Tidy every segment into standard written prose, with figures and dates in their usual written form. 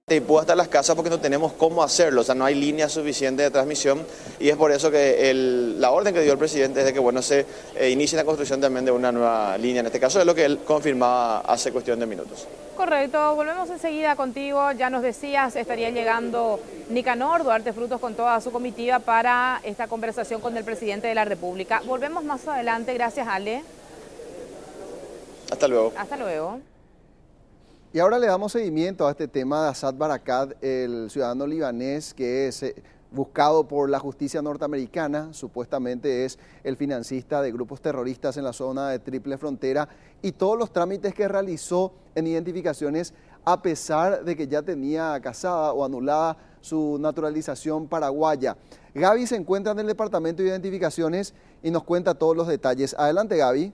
Maipú hasta las casas porque no tenemos cómo hacerlo, o sea, no hay línea suficiente de transmisión y es por eso que la orden que dio el presidente es de que bueno, se inicie la construcción también de una nueva línea, en este caso es lo que él confirmaba hace cuestión de minutos. Correcto, volvemos enseguida contigo, ya nos decías, estaría llegando Nicanor Duarte Frutos con toda su comitiva para esta conversación con el presidente de la República. Volvemos más adelante, gracias Ale. Hasta luego. Hasta luego. Y ahora le damos seguimiento a este tema de Assad Barakat, el ciudadano libanés que es buscado por la justicia norteamericana, supuestamente es el financista de grupos terroristas en la zona de Triple Frontera, y todos los trámites que realizó en identificaciones a pesar de que ya tenía casada o anulada su naturalización paraguaya. Gaby se encuentra en el departamento de identificaciones y nos cuenta todos los detalles. Adelante, Gaby.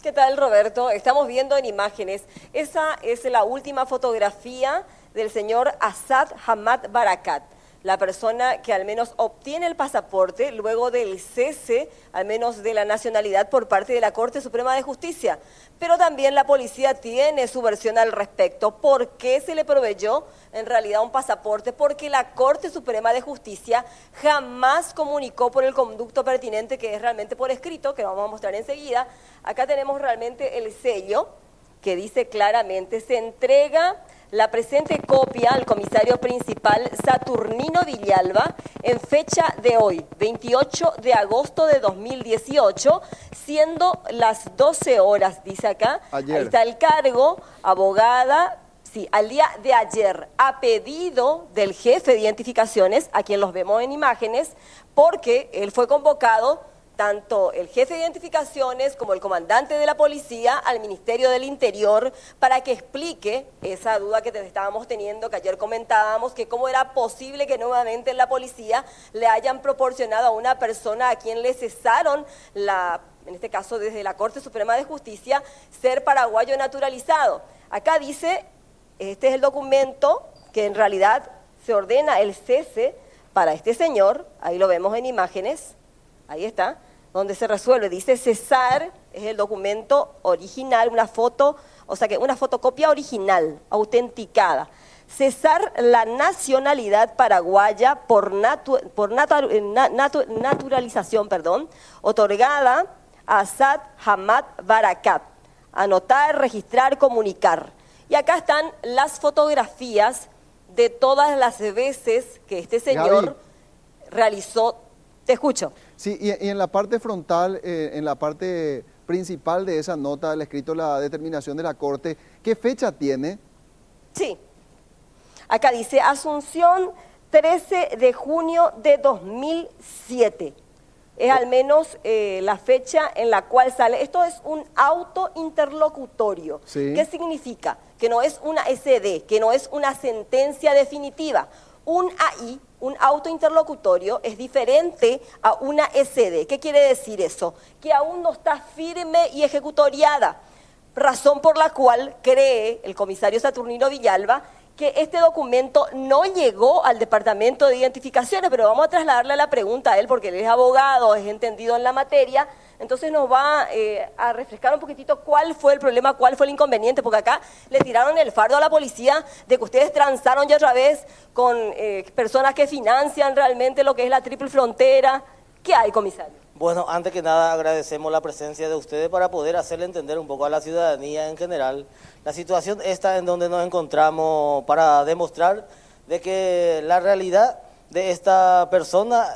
¿Qué tal, Roberto? Estamos viendo en imágenes. Esa es la última fotografía del señor Assad Hamad Barakat, la persona que al menos obtiene el pasaporte luego del cese, al menos de la nacionalidad, por parte de la Corte Suprema de Justicia. Pero también la policía tiene su versión al respecto. ¿Por qué se le proveyó en realidad un pasaporte? Porque la Corte Suprema de Justicia jamás comunicó por el conducto pertinente, que es realmente por escrito, que vamos a mostrar enseguida. Acá tenemos realmente el sello que dice claramente: se entrega la presente copia al comisario principal Saturnino Villalba en fecha de hoy, 28 de agosto de 2018, siendo las 12 horas, dice acá. Ayer. Ahí está el cargo, abogada, sí, al día de ayer, a pedido del jefe de identificaciones, a quien los vemos en imágenes, porque él fue convocado, tanto el jefe de identificaciones como el comandante de la policía, al Ministerio del Interior, para que explique esa duda que estábamos teniendo, que ayer comentábamos, que cómo era posible que nuevamente en la policía le hayan proporcionado a una persona a quien le cesaron, en este caso desde la Corte Suprema de Justicia, ser paraguayo naturalizado. Acá dice, este es el documento que en realidad se ordena el cese para este señor, ahí lo vemos en imágenes, ahí está, donde se resuelve, dice cesar, es el documento original, una foto, o sea que una fotocopia original, autenticada. Cesar la nacionalidad paraguaya por naturalización, otorgada a Assad Hamad Barakat. Anotar, registrar, comunicar. Y acá están las fotografías de todas las veces que este señor Gaby realizó. Te escucho. Sí, y en la parte frontal, en la parte principal de esa nota, el escrito, la determinación de la Corte, ¿qué fecha tiene? Sí, acá dice Asunción 13 de junio de 2007. Es al menos la fecha en la cual sale. Esto es un auto interlocutorio. Sí. ¿Qué significa? Que no es una SD, que no es una sentencia definitiva. Un AI, un auto interlocutorio, es diferente a una SD. ¿Qué quiere decir eso? Que aún no está firme y ejecutoriada, razón por la cual cree el comisario Saturnino Villalba que este documento no llegó al Departamento de Identificaciones, pero vamos a trasladarle la pregunta a él porque él es abogado, es entendido en la materia, entonces nos va a refrescar un poquitito cuál fue el problema, cuál fue el inconveniente, porque acá le tiraron el fardo a la policía de que ustedes transaron ya otra vez con personas que financian realmente lo que es la Triple Frontera. ¿Qué hay, comisario? Bueno, antes que nada agradecemos la presencia de ustedes para poder hacerle entender un poco a la ciudadanía en general la situación esta en donde nos encontramos, para demostrar de que la realidad de esta persona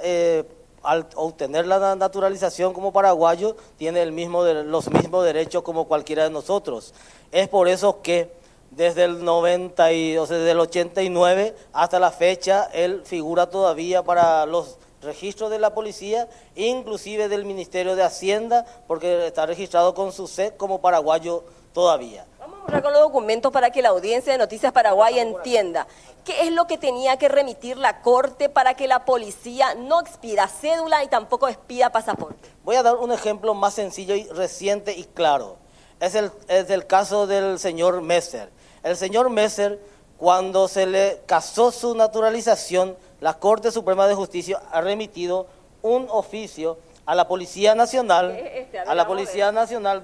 al obtener la naturalización como paraguayo tiene los mismos derechos como cualquiera de nosotros. Es por eso que desde el 89 hasta la fecha él figura todavía para los registros de la policía, inclusive del Ministerio de Hacienda, porque está registrado con su SEC como paraguayo todavía. Vamos a mostrar con los documentos para que la audiencia de Noticias Paraguay entienda qué es lo que tenía que remitir la Corte para que la policía no expida cédula y tampoco expida pasaporte. Voy a dar un ejemplo más sencillo y reciente y claro. Es el caso del señor Messer. El señor Messer, cuando se le casó su naturalización, la Corte Suprema de Justicia ha remitido un oficio a la Policía Nacional,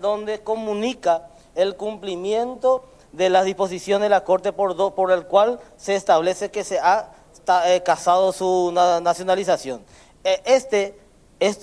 donde comunica el cumplimiento de las disposiciones de la Corte por el cual se establece que se ha casado su nacionalización. Este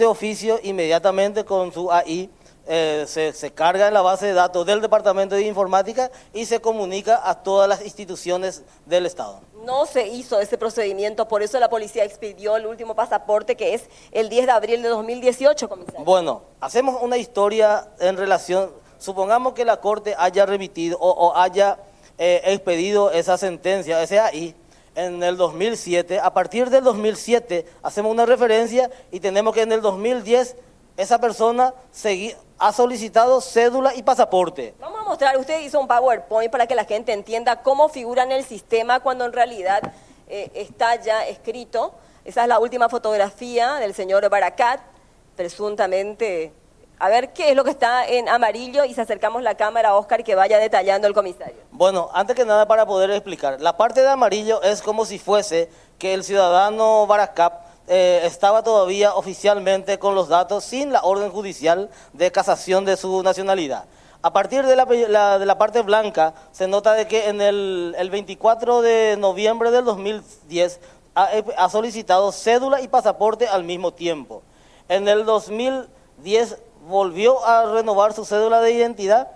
oficio inmediatamente con su AI se carga en la base de datos del Departamento de Informática y se comunica a todas las instituciones del Estado. No se hizo ese procedimiento, por eso la policía expidió el último pasaporte, que es el 10 de abril de 2018, comisario. Bueno, hacemos una historia en relación, supongamos que la Corte haya remitido o haya expedido esa sentencia, ese AI, en el 2007. A partir del 2007 hacemos una referencia y tenemos que en el 2010 esa persona ha solicitado cédula y pasaporte. Vamos a mostrar, usted hizo un PowerPoint para que la gente entienda cómo figura en el sistema cuando en realidad está ya escrito. Esa es la última fotografía del señor Barakat, presuntamente. A ver qué es lo que está en amarillo y si acercamos la cámara a Oscar que vaya detallando el comisario. Bueno, antes que nada para poder explicar, la parte de amarillo es como si fuese que el ciudadano Barakat estaba todavía oficialmente con los datos sin la orden judicial de casación de su nacionalidad. A partir de la parte blanca se nota de que en el 24 de noviembre del 2010 ha solicitado cédula y pasaporte al mismo tiempo. En el 2010 volvió a renovar su cédula de identidad.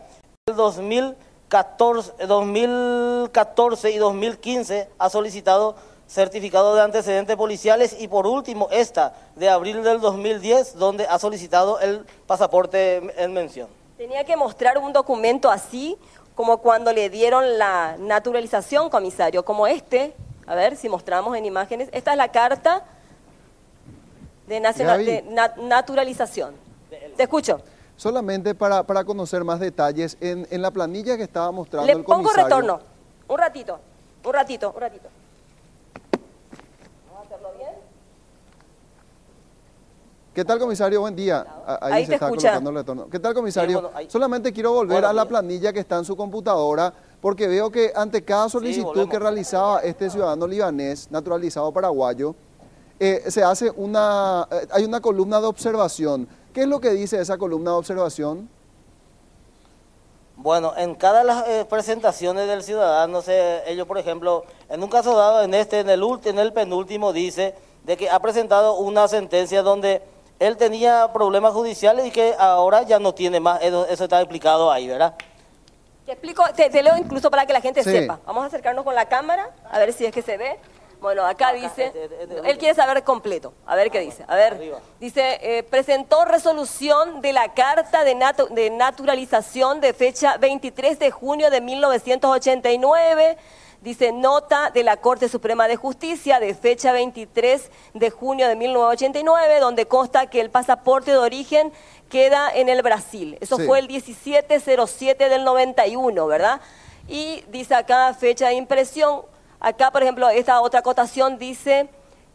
En el 2014 y 2015 ha solicitado certificado de antecedentes policiales y por último esta de abril del 2010 donde ha solicitado el pasaporte en mención. Tenía que mostrar un documento así como cuando le dieron la naturalización, comisario, como este. A ver si mostramos en imágenes. Esta es la carta de naturalización. Te escucho. Solamente para conocer más detalles, en la planilla que estaba mostrando Le el comisario... pongo retorno. Un ratito. Vamos a hacerlo bien. ¿Qué tal, comisario? Buen día. Ahí se te está escucha. colocando el retorno. ¿Qué tal, comisario? Sí, bueno, Solamente quiero volver a la planilla que está en su computadora, porque veo que ante cada solicitud que realizaba este ciudadano libanés, naturalizado paraguayo, se hace hay una columna de observación. ¿Qué es lo que dice esa columna de observación? Bueno, en cada de las presentaciones del ciudadano, ellos, por ejemplo, en un caso dado, en el penúltimo, dice de que ha presentado una sentencia donde él tenía problemas judiciales y que ahora ya no tiene más. Eso está explicado ahí, ¿verdad? Te explico, te leo incluso para que la gente Sí. sepa. Vamos a acercarnos con la cámara, a ver si es que se ve. Bueno, acá dice, él quiere saber completo, a ver qué dice. A ver, Arriba. dice, presentó resolución de la Carta de Naturalización de fecha 23 de junio de 1989, dice nota de la Corte Suprema de Justicia de fecha 23 de junio de 1989, donde consta que el pasaporte de origen queda en el Brasil. Eso Sí. fue el 17/07 del 91, ¿verdad? Y dice acá fecha de impresión. Acá, por ejemplo, esta otra acotación dice,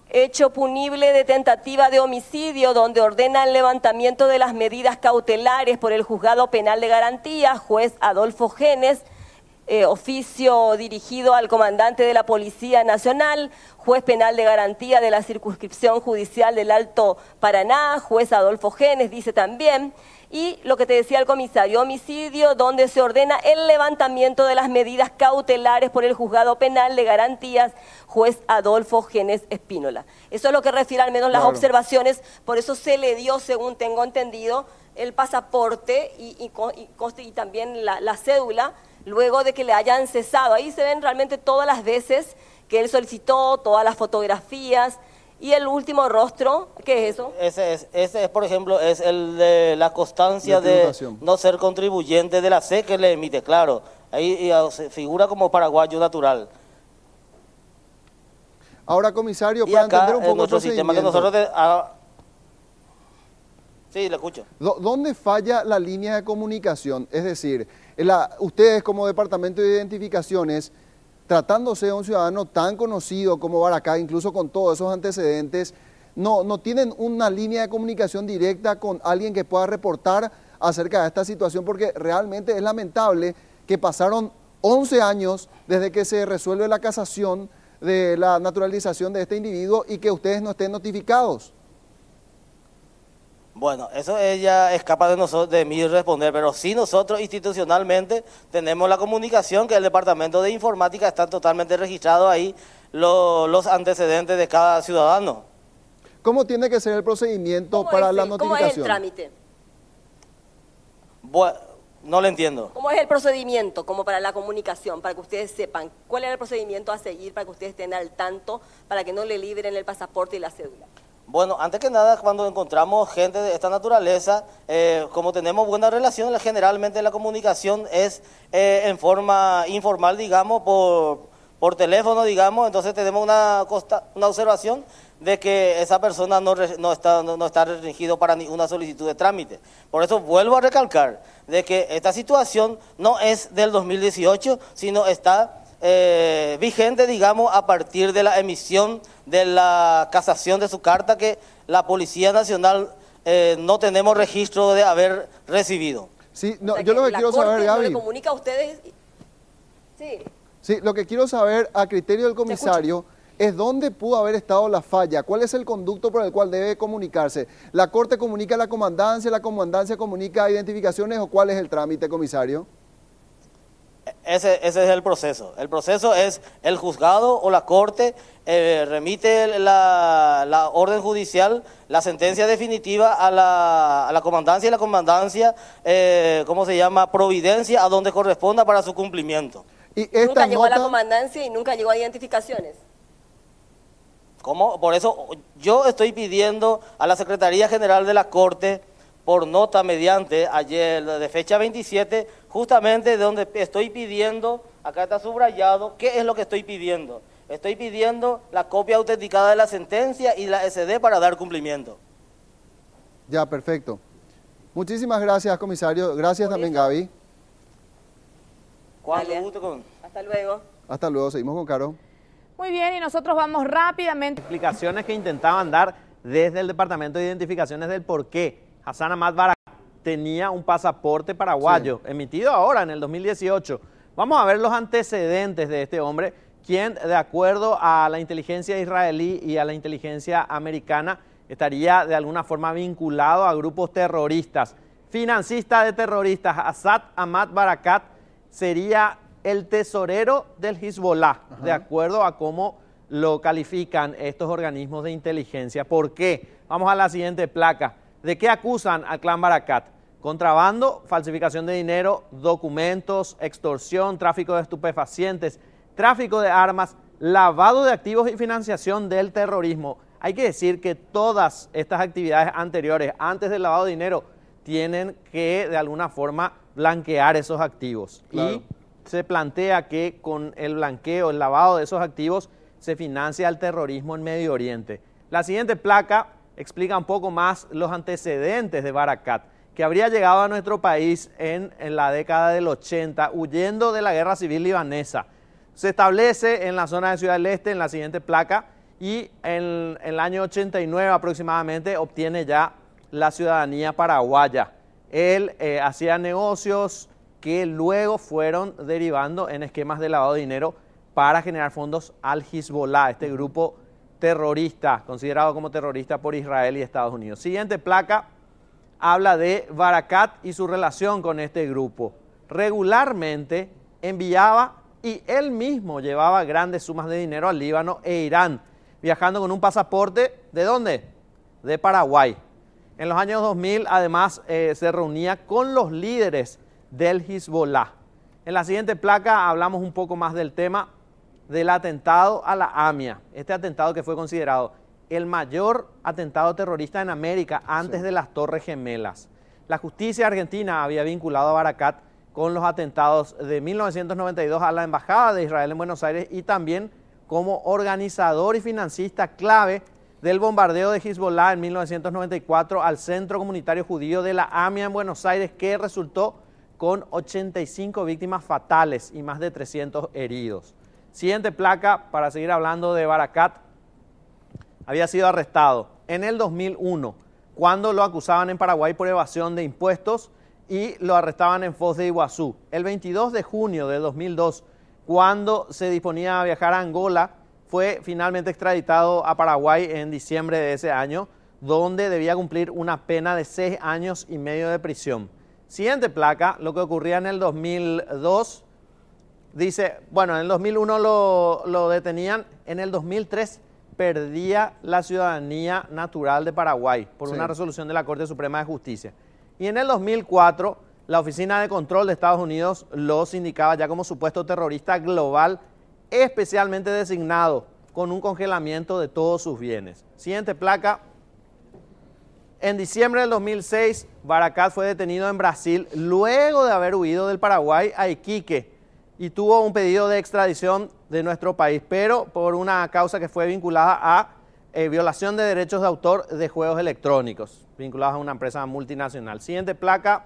hecho punible de tentativa de homicidio, donde ordena el levantamiento de las medidas cautelares por el Juzgado Penal de Garantía, juez Adolfo Genes, oficio dirigido al comandante de la Policía Nacional, juez penal de garantía de la Circunscripción Judicial del Alto Paraná, juez Adolfo Genes, dice también, y lo que te decía el comisario, homicidio, donde se ordena el levantamiento de las medidas cautelares por el Juzgado Penal de Garantías, juez Adolfo Genes Espínola. Eso es lo que refiere al menos las Claro. observaciones, por eso se le dio, según tengo entendido, el pasaporte y también la cédula, luego de que le hayan cesado. Ahí se ven realmente todas las veces que él solicitó, todas las fotografías y el último rostro, ¿qué es eso? Ese es, por ejemplo, es el de la constancia De de tributación. no ser contribuyente de la C que le emite, claro. Ahí se figura como paraguayo natural. Ahora, comisario, Y para acá entender un en poco el nuestro sistema que procedimiento, nosotros... Sí, le escucho. ¿dónde falla la línea de comunicación? Es decir, ustedes como Departamento de Identificaciones, tratándose de un ciudadano tan conocido como Barakat, incluso con todos esos antecedentes, no tienen una línea de comunicación directa con alguien que pueda reportar acerca de esta situación, porque realmente es lamentable que pasaron 11 años desde que se resuelve la casación de la naturalización de este individuo y que ustedes no estén notificados. Bueno, eso ella escapa de nosotros, de mí responder, pero sí nosotros institucionalmente tenemos la comunicación que el Departamento de Informática está totalmente registrado ahí los antecedentes de cada ciudadano. ¿Cómo tiene que ser el procedimiento para la notificación? ¿Cómo es el trámite? Bueno, no lo entiendo. ¿Cómo es el procedimiento como para la comunicación, para que ustedes sepan cuál es el procedimiento a seguir para que ustedes estén al tanto, para que no le liberen el pasaporte y la cédula? Bueno, antes que nada, cuando encontramos gente de esta naturaleza, como tenemos buena relación, generalmente la comunicación es en forma informal, digamos, por teléfono, digamos, entonces tenemos una observación de que esa persona no está restringido para ninguna solicitud de trámite. Por eso vuelvo a recalcar de que esta situación no es del 2018, sino está vigente, digamos, a partir de la emisión de la casación de su carta que la Policía Nacional no tenemos registro de haber recibido. Sí, no, yo lo que quiero saber, Gaby. ¿No le comunica a ustedes? Sí. Sí, lo que quiero saber a criterio del comisario es dónde pudo haber estado la falla, cuál es el conducto por el cual debe comunicarse. ¿La Corte comunica a la comandancia comunica identificaciones o cuál es el trámite, comisario? Ese es el proceso. El proceso es el juzgado o la corte remite la orden judicial, la sentencia definitiva a la comandancia y la comandancia, ¿cómo se llama? Providencia a donde corresponda para su cumplimiento. Y esta nunca llegó a la comandancia y nunca llegó a identificaciones. ¿Cómo? Por eso yo estoy pidiendo a la Secretaría General de la Corte por nota mediante ayer de fecha 27, justamente de donde estoy pidiendo, acá está subrayado, ¿qué es lo que estoy pidiendo? Estoy pidiendo la copia autenticada de la sentencia y la SD para dar cumplimiento. Ya, perfecto. Muchísimas gracias, comisario. Gracias también, Gaby. Hasta luego. Hasta luego, seguimos con Caro. Muy bien, y nosotros vamos rápidamente. Explicaciones que intentaban dar desde el Departamento de Identificaciones del por qué Hassan Ahmad Barakat tenía un pasaporte paraguayo, emitido ahora en el 2018. Vamos a ver los antecedentes de este hombre, quien de acuerdo a la inteligencia israelí y a la inteligencia americana estaría de alguna forma vinculado a grupos terroristas. Financista de terroristas, Hassan Ahmad Barakat sería el tesorero del Hezbollah, de acuerdo a cómo lo califican estos organismos de inteligencia. ¿Por qué? Vamos a la siguiente placa. ¿De qué acusan al clan Barakat? Contrabando, falsificación de dinero, documentos, extorsión, tráfico de estupefacientes, tráfico de armas, lavado de activos y financiación del terrorismo. Hay que decir que todas estas actividades anteriores, antes del lavado de dinero, tienen que de alguna forma blanquear esos activos. Claro. Y se plantea que con el blanqueo, el lavado de esos activos, se financia el terrorismo en Medio Oriente. La siguiente placa explica un poco más los antecedentes de Barakat, que habría llegado a nuestro país en la década del 80, huyendo de la guerra civil libanesa. Se establece en la zona de Ciudad del Este, en la siguiente placa, y en el año 89 aproximadamente obtiene ya la ciudadanía paraguaya. Él hacía negocios que luego fueron derivando en esquemas de lavado de dinero para generar fondos al Hezbollah, este grupo terrorista, considerado como terrorista por Israel y Estados Unidos. Siguiente placa habla de Barakat y su relación con este grupo. Regularmente enviaba y él mismo llevaba grandes sumas de dinero al Líbano e Irán, viajando con un pasaporte, ¿de dónde? De Paraguay. En los años 2000, además, se reunía con los líderes del Hezbollah. En la siguiente placa hablamos un poco más del tema del atentado a la AMIA. Este atentado que fue considerado el mayor atentado terrorista en América antes de las Torres Gemelas. La justicia argentina había vinculado a Barakat con los atentados de 1992 a la Embajada de Israel en Buenos Aires y también como organizador y financista clave del bombardeo de Hezbollah en 1994 al Centro Comunitario Judío de la AMIA en Buenos Aires, que resultó con 85 víctimas fatales y más de 300 heridos. Siguiente placa, para seguir hablando de Barakat, había sido arrestado en el 2001, cuando lo acusaban en Paraguay por evasión de impuestos y lo arrestaban en Foz de Iguazú. El 22 de junio de 2002, cuando se disponía a viajar a Angola, fue finalmente extraditado a Paraguay en diciembre de ese año, donde debía cumplir una pena de 6 años y medio de prisión. Siguiente placa, lo que ocurría en el 2002, dice, bueno, en el 2001 lo detenían, en el 2003 perdía la ciudadanía natural de Paraguay por una resolución de la Corte Suprema de Justicia. Y en el 2004, la Oficina de Control de Estados Unidos los indicaba ya como supuesto terrorista global, especialmente designado, con un congelamiento de todos sus bienes. Siguiente placa. En diciembre del 2006, Barakat fue detenido en Brasil luego de haber huido del Paraguay a Iquique y tuvo un pedido de extradición de nuestro país, pero por una causa que fue vinculada a violación de derechos de autor de juegos electrónicos, vinculados a una empresa multinacional. Siguiente placa.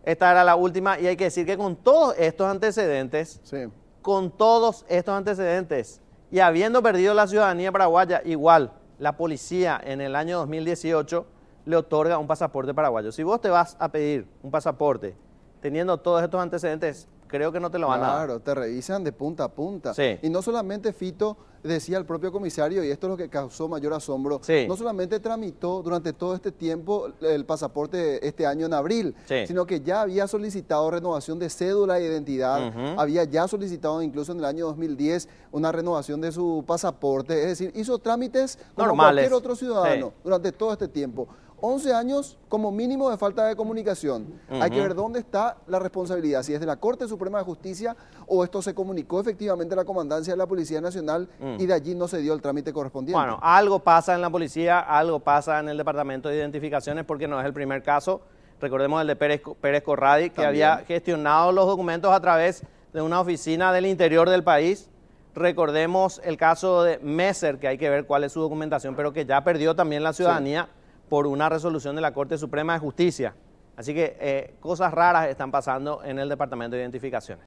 Esta era la última y hay que decir que con todos estos antecedentes, y habiendo perdido la ciudadanía paraguaya, igual la policía en el año 2018 le otorga un pasaporte paraguayo. Si vos te vas a pedir un pasaporte teniendo todos estos antecedentes, creo que no te lo van a dar. Claro, te revisan de punta a punta. Sí. Y no solamente, Fito, decía el propio comisario, y esto es lo que causó mayor asombro, no solamente tramitó durante todo este tiempo el pasaporte este año en abril, sino que ya había solicitado renovación de cédula de identidad, había ya solicitado incluso en el año 2010 una renovación de su pasaporte, es decir, hizo trámites como cualquier otro ciudadano durante todo este tiempo. 11 años como mínimo de falta de comunicación. Hay que ver dónde está la responsabilidad, si es de la Corte Suprema de Justicia o esto se comunicó efectivamente a la Comandancia de la Policía Nacional y de allí no se dio el trámite correspondiente. Bueno, algo pasa en la policía, algo pasa en el Departamento de Identificaciones porque no es el primer caso. Recordemos el de Pérez Corradi, que había gestionado los documentos a través de una oficina del interior del país. Recordemos el caso de Messer, que hay que ver cuál es su documentación, pero que ya perdió también la ciudadanía por una resolución de la Corte Suprema de Justicia. Así que cosas raras están pasando en el Departamento de Identificaciones.